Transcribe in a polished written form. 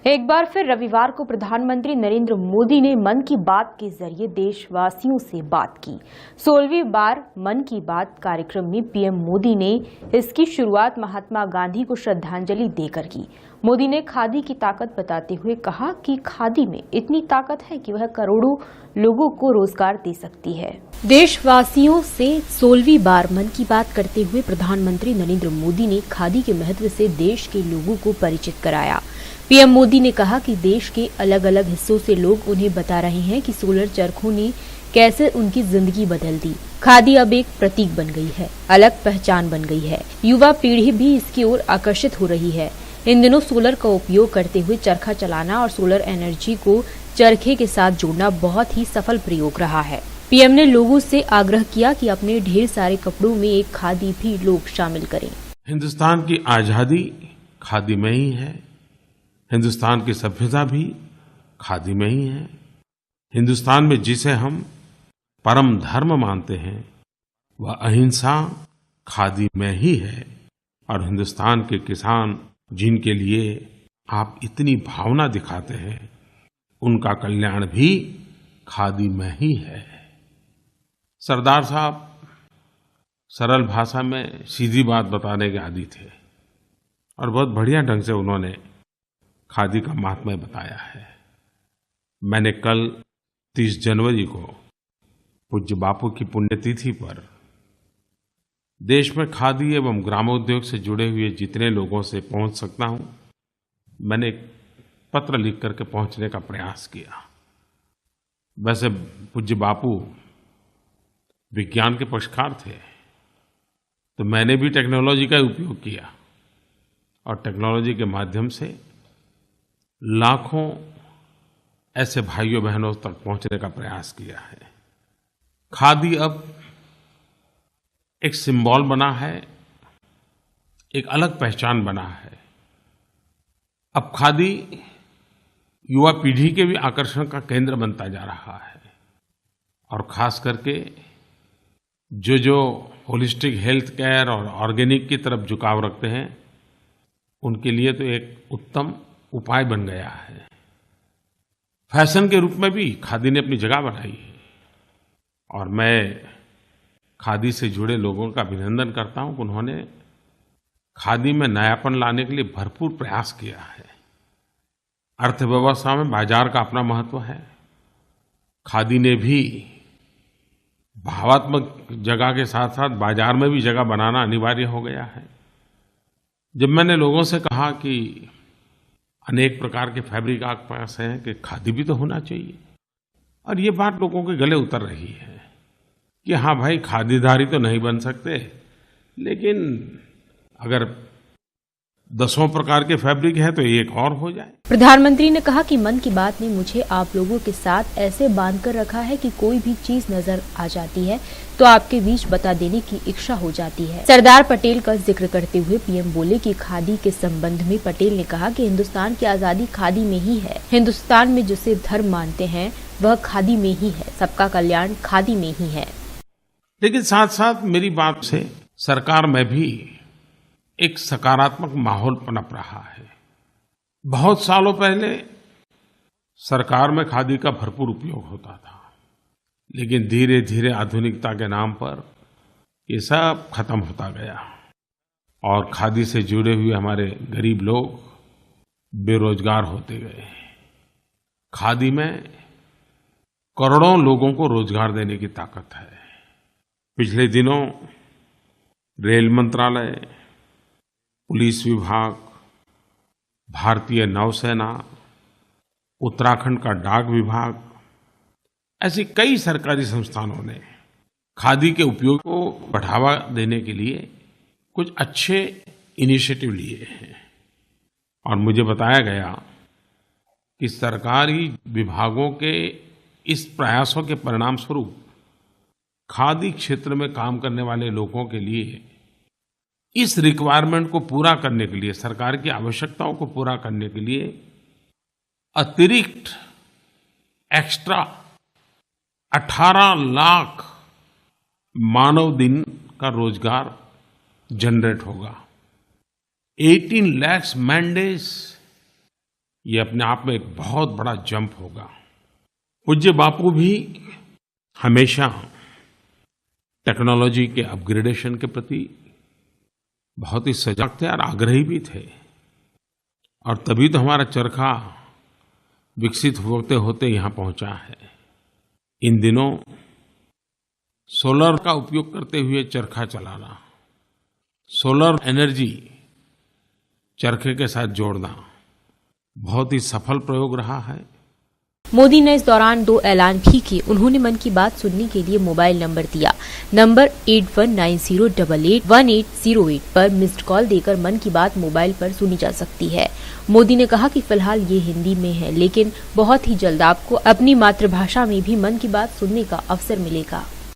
एक बार फिर रविवार को प्रधानमंत्री नरेंद्र मोदी ने मन की बात के जरिए देशवासियों से बात की। 16वीं बार मन की बात कार्यक्रम में पीएम मोदी ने इसकी शुरुआत महात्मा गांधी को श्रद्धांजलि देकर की। मोदी ने खादी की ताकत बताते हुए कहा कि खादी में इतनी ताकत है कि वह करोड़ों लोगों को रोजगार दे सकती है। देशवासियों से 16वीं बार मन की बात करते हुए प्रधानमंत्री नरेंद्र मोदी ने खादी के महत्व से देश के लोगों को परिचित कराया। पीएम मोदी ने कहा कि देश के अलग अलग हिस्सों से लोग उन्हें बता रहे हैं कि सोलर चरखों ने कैसे उनकी जिंदगी बदल दी। खादी अब एक प्रतीक बन गई है, अलग पहचान बन गई है। युवा पीढ़ी भी इसकी ओर आकर्षित हो रही है। इन दिनों सोलर का उपयोग करते हुए चरखा चलाना और सोलर एनर्जी को चरखे के साथ जोड़ना बहुत ही सफल प्रयोग रहा है। पीएम ने लोगों से आग्रह किया कि अपने ढेर सारे कपड़ों में एक खादी भी लोग शामिल करें। हिंदुस्तान की आजादी खादी में ही है। हिंदुस्तान की सभ्यता भी खादी में ही है। हिंदुस्तान में जिसे हम परम धर्म मानते हैं वह अहिंसा खादी में ही है। और हिंदुस्तान के किसान जिनके लिए आप इतनी भावना दिखाते हैं उनका कल्याण भी खादी में ही है। सरदार साहब सरल भाषा में सीधी बात बताने के आदी थे और बहुत बढ़िया ढंग से उन्होंने खादी का महात्म्य बताया है। मैंने कल 30 जनवरी को पूज्य बापू की पुण्यतिथि पर देश में खादी एवं ग्रामोद्योग से जुड़े हुए जितने लोगों से पहुंच सकता हूं, मैंने एक पत्र लिख करके पहुंचने का प्रयास किया। वैसे पूज्य बापू विज्ञान के पक्षकार थे, तो मैंने भी टेक्नोलॉजी का उपयोग किया और टेक्नोलॉजी के माध्यम से लाखों ऐसे भाइयों बहनों तक पहुंचने का प्रयास किया है। खादी अब एक सिंबल बना है, एक अलग पहचान बना है। अब खादी युवा पीढ़ी के भी आकर्षण का केंद्र बनता जा रहा है और खास करके जो होलिस्टिक हेल्थ केयर और ऑर्गेनिक की तरफ झुकाव रखते हैं उनके लिए तो एक उत्तम उपाय बन गया है। फैशन के रूप में भी खादी ने अपनी जगह बनाई है और मैं खादी से जुड़े लोगों का अभिनंदन करता हूं कि उन्होंने खादी में नयापन लाने के लिए भरपूर प्रयास किया है। अर्थव्यवस्था में बाजार का अपना महत्व है। खादी ने भी भावात्मक जगह के साथ साथ बाजार में भी जगह बनाना अनिवार्य हो गया है। जब मैंने लोगों से कहा कि अनेक प्रकार के फैब्रिक आपके पास हैं कि खादी भी तो होना चाहिए, और ये बात लोगों के गले उतर रही है कि हाँ भाई, खादीधारी तो नहीं बन सकते, लेकिन अगर 10 प्रकार के फैब्रिक है तो एक और हो जाए। प्रधानमंत्री ने कहा कि मन की बात ने मुझे आप लोगों के साथ ऐसे बांध कर रखा है कि कोई भी चीज नजर आ जाती है तो आपके बीच बता देने की इच्छा हो जाती है। सरदार पटेल का जिक्र करते हुए पीएम बोले कि खादी के संबंध में पटेल ने कहा कि हिंदुस्तान की आजादी खादी में ही है। हिंदुस्तान में जिसे धर्म मानते हैं वह खादी में ही है। सबका कल्याण खादी में ही है। लेकिन साथ साथ मेरी बात से सरकार में भी एक सकारात्मक माहौल पनप रहा है। बहुत सालों पहले सरकार में खादी का भरपूर उपयोग होता था, लेकिन धीरे धीरे आधुनिकता के नाम पर ये सब खत्म होता गया और खादी से जुड़े हुए हमारे गरीब लोग बेरोजगार होते गए। खादी में करोड़ों लोगों को रोजगार देने की ताकत है। पिछले दिनों रेल मंत्रालय, पुलिस विभाग, भारतीय नौसेना, उत्तराखंड का डाक विभाग, ऐसी कई सरकारी संस्थानों ने खादी के उपयोग को बढ़ावा देने के लिए कुछ अच्छे इनिशिएटिव लिए हैं। और मुझे बताया गया कि सरकारी विभागों के इस प्रयासों के परिणाम स्वरूप खादी क्षेत्र में काम करने वाले लोगों के लिए इस रिक्वायरमेंट को पूरा करने के लिए, सरकार की आवश्यकताओं को पूरा करने के लिए अतिरिक्त एक्स्ट्रा 18 लाख मानव दिन का रोजगार जनरेट होगा। 18 lakhs man days ये अपने आप में एक बहुत बड़ा जंप होगा। पूज्य बापू भी हमेशा टेक्नोलॉजी के अपग्रेडेशन के प्रति बहुत ही सजग थे और आग्रही भी थे, और तभी तो हमारा चरखा विकसित होते होते यहाँ पहुँचा है। इन दिनों सोलर का उपयोग करते हुए चरखा चलाना, सोलर एनर्जी चरखे के साथ जोड़ना बहुत ही सफल प्रयोग रहा है। मोदी ने इस दौरान 2 ऐलान भी किए। उन्होंने मन की बात सुनने के लिए मोबाइल नंबर दिया। नंबर 8190881808 पर मिस्ड कॉल देकर मन की बात मोबाइल पर सुनी जा सकती है। मोदी ने कहा कि फिलहाल ये हिंदी में है, लेकिन बहुत ही जल्द आपको अपनी मातृभाषा में भी मन की बात सुनने का अवसर मिलेगा।